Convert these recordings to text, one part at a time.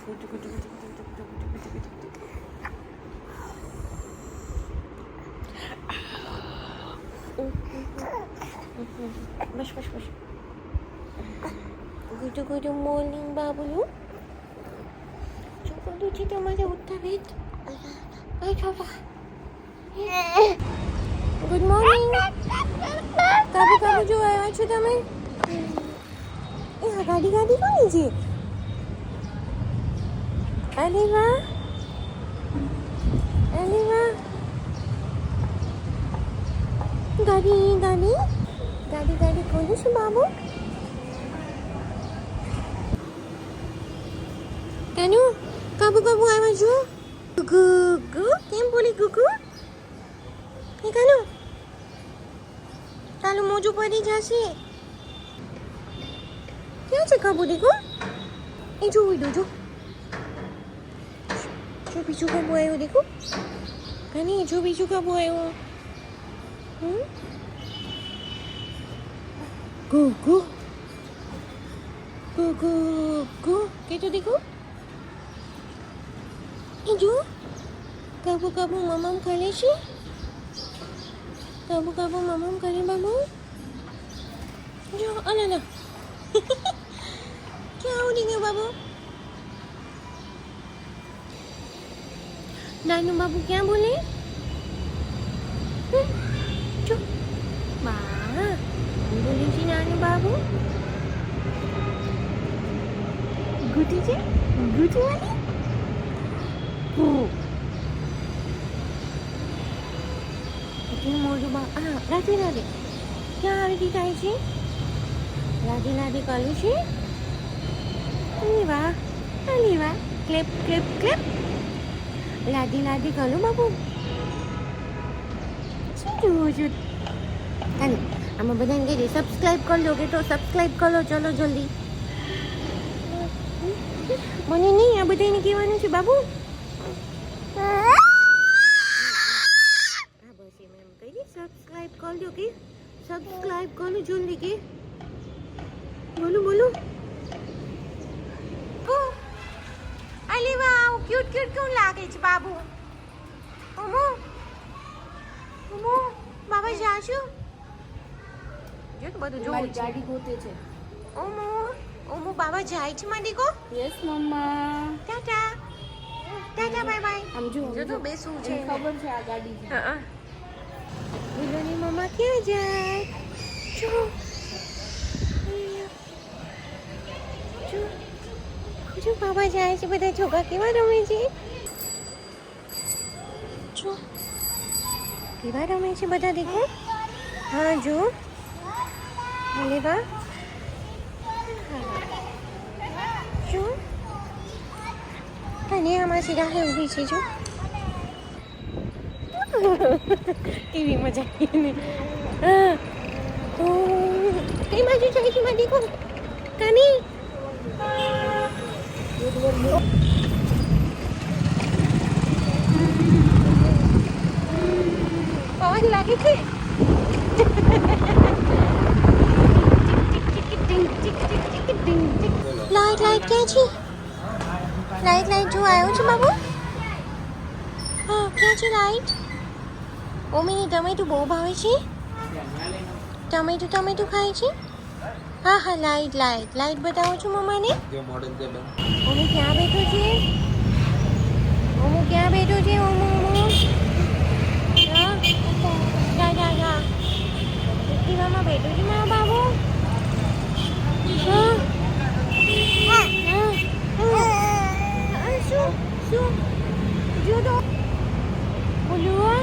બસ બસ બસ. Good morning બાબુલું. શું કરું છે તમારે ઉઠતા વેત? Good morning. કાબુ જો આવ્યા છો તમે? એ આ ગાડી કોની છે? અરે વાહ. ગાડી કોની છે બાબુ? કાનુ કાબુ આવ્યા છો? ગુગુ કેમ બોલી ગુગુ? એ કાનુ તારું મોજું પડી જશે. ક્યાં છે કાબુ દીકો? એ જો બીજું કાબુ આવ્યો દીકો. કાની જો બીજું કાબુ આવ્યો. ગુગુ કે તો દીકો? એ જો કાબુ મમમ ખાલે છે. કાબુ મમમ કરે બાબુ. જો અલા ક્યાં ઉડી ગયો બાબુ? નાનું બાબુ ક્યાં બોલે? જો બા બોલે છે નાનું બાબુ. ગુટી છે ગુટવાલી. મોટું બા રાધે ક્યાં આવી થાય છે? રાધે કાલું છે. અરે વાહ ક્લેપ લાદી કાલું બાબુ. શું જોવું છું? હાલો આમાં બધાને કહી દે સબસ્ક્રાઈબ કરી લો કે તો સબસ્ક્રાઈબ કરો. ચલો જલ્દી. મને નહીં આ બધાને કહેવાનું છે બાબુ. સબસ્ક્રાઇબ કરજો કે સબસ્ક્રાઇબ કરો જલ્દી કે બોલો અલે વાવ ક્યુટ કેવું લાગે છે બાબુ. ઓમો બાબા જાશું જો તો બધું જોઈ ગાડી ગોતે છે. ઓમો બાબા જાય છે માં દીકો. Yes mama. Tata bye bye. આમ જો તો બેસવું છે ખબર છે આ ગાડી છે. બોલોની મમ્મા ક્યાં જાય? જો બાબા જાય છે. બધા છોકરા કેવા રમે છે? જો કેવા રમે છે બધા દેખો. હા જો અરે વાહ. જો અને આમાં સીધા ઊભી છે જો. કેવી મજા આવી ને. કઈ બાજુ જાય છે મારી કો? કાની પવન લાગે છે. લાઈટ ક્યાં છે? લાઈટ જો આવ્યો છે બાબુ. હા ક્યાં છે લાઈટ? ઓમીને ટમેટું બહુ ભાવે છે. ટમેટું ખાય છે. હા લાઈટ બતાવો છું મમ્માને. ઓમી ક્યાં બેઠો છે? ઓમો જા એક્ટિવામાં બેઠો છે મારો બાબુ. શું જો તો બોલું.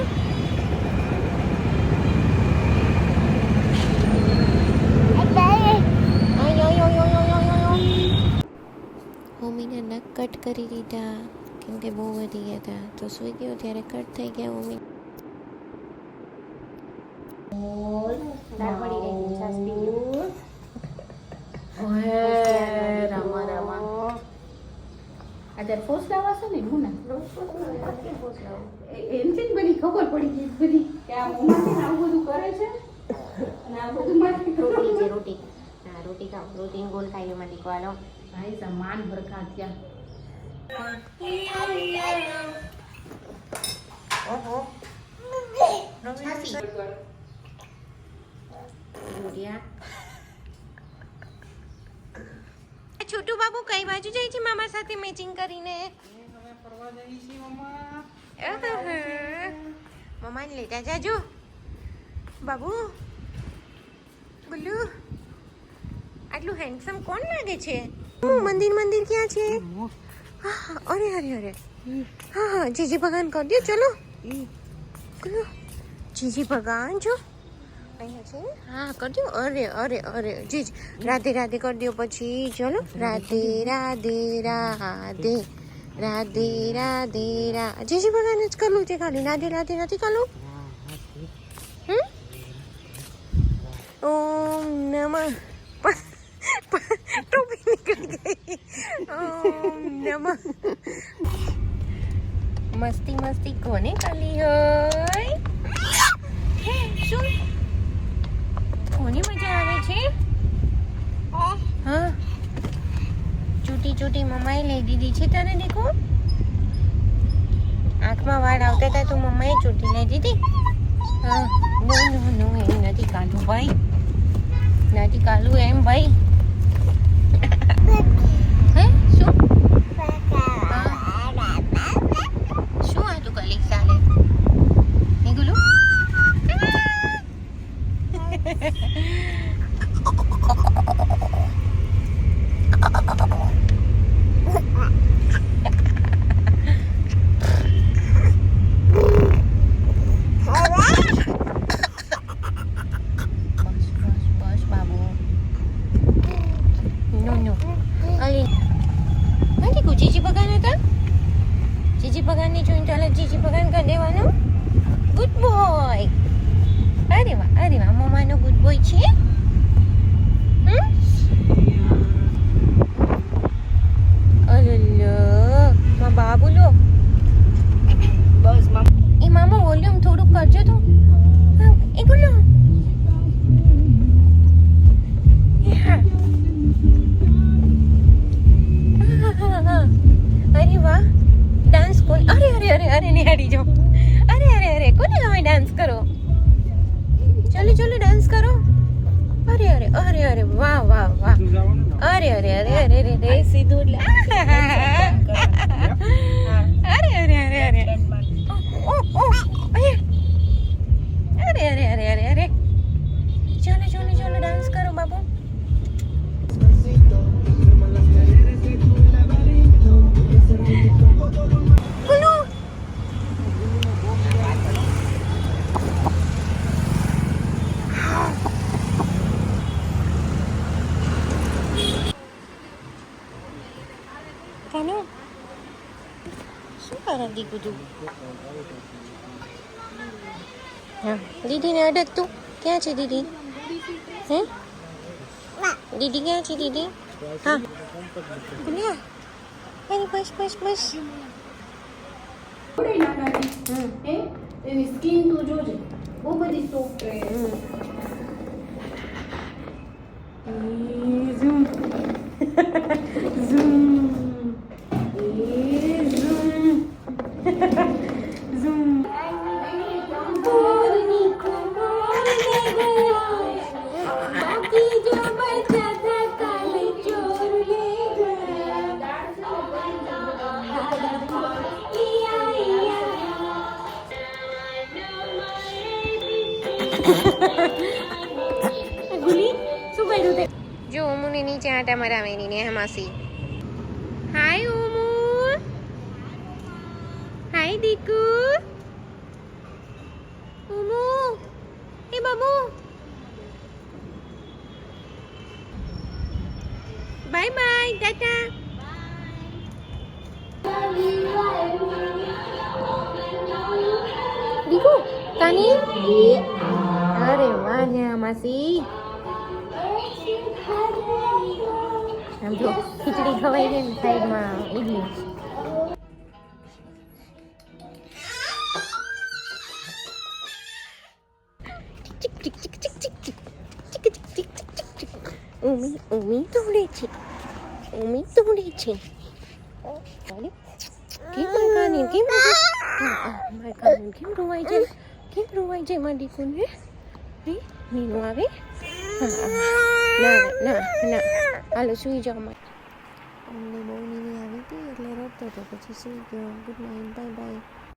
મમ્મીના નખ કટ કરી દીધા કેમ કે બહુ વધી ગયા હતા તો સૂઈ ગયો ત્યારે કટ થઈ ગયા મમ્મી. અત્યારે ફોસલા વાસો ને હું ના એમ છે બધી ખબર પડી ગઈ બધી કે આ મમ્મા આવું બધું કરે છે અને આ બધું મારી રોટી ખાઓ. રોટી ગોલ ખાઈ એમાં દીકવાનો. ભાઈ સમાન ભરખા થયા ઓહો છોટું બાબુ કઈ બાજુ જાય છે મામા સાથે મેચિંગ કરીને? મમ્માને લેતા જાજો બાબુ. બોલું આટલું હેન્ડસમ કોણ લાગે છે? મંદિર ક્યાં છે? હા અરે અરે અરે હા હા જીજી ભગવાન કરી દો. ચલો ચલો જીજી ભગવાન જો અહીંયા છે. હા કરી દો. અરે અરે અરે જીજ રાધે રાધે કરી દો પછી. ચલો રાધે રાધે રાધે રાધે રાધે જીજી ભગવાન જ કરવું છે ખાલી. રાધે રાધે નથી કરવું. ઓમ નમઃ ટોપી નીકળી ગઈ. ઓમ નમઃ. મસ્તી કોને કરી હોય? શું કોની મજા આવે છે? હા ચૂટી મમ્માએ લઈ દીધી છે તને. દેખો આંખમાં વાળ આવતા હતા તો મમ્માએ ચૂંટી લઈ દીધી. હા નો એમ નથી કાઢવું ભાઈ. નથી કાઢવું એમ ભાઈ. હે શું શું આ તું કલી ચાલે હે ગુલુ? જીજી ભગવાનની જોઈને ચાલે જીજી ભગવાન કરી દેવાનું. Good boy. અરે વાહ મમ્માનો ગુડ બોય છે. અલ્લા બાબુ લો બસ. એ મામા વોલ્યુમ થોડુંક કરજો તો. એ ગુલો અરે વાહ. ડાન્સ કોણ? અરે નિહાળી જો. અરે કોને ગમે ડાન્સ કરો? ચલો ડાન્સ કરો. અરે વાહ અરે સીધું અરે ચલો ડાન્સ કરો બાબુ. શું કરે દીકુ તું? હા દીદીને અડક તું. ક્યાં છે દીદી? હે દીદી ક્યાં છે દીદી? હા ગુલિયા અરે બસ એની સ્કિન તું જોજે બહુ બધી સોફ્ટ રહે. ઝૂમ જો ઓમુને નીચે આટા મરાવેની ને માસી. હાય ઓમુ. હાય દીકુ. ઓમુ એ બાબુ બાય ટાટા. દીકુ કાની. અરે વાહ માસી. આમ જો ખીચડી ખવાઈ ગઈ ને સાઈડમાં ઈડલી. ઉમી દોડે છે. ચાલી કેમ મારકાની કેમ મારકાની કેમ રોવાઈ જાય મારી દીકુને હે નીનું આવે ના ના ના હાલો સુઈ જાઓ અમને બહુ નીની આવી હતી એટલે રડતો હતો પછી સુઈ ગયો ગુડ નાઇટ બાય બાય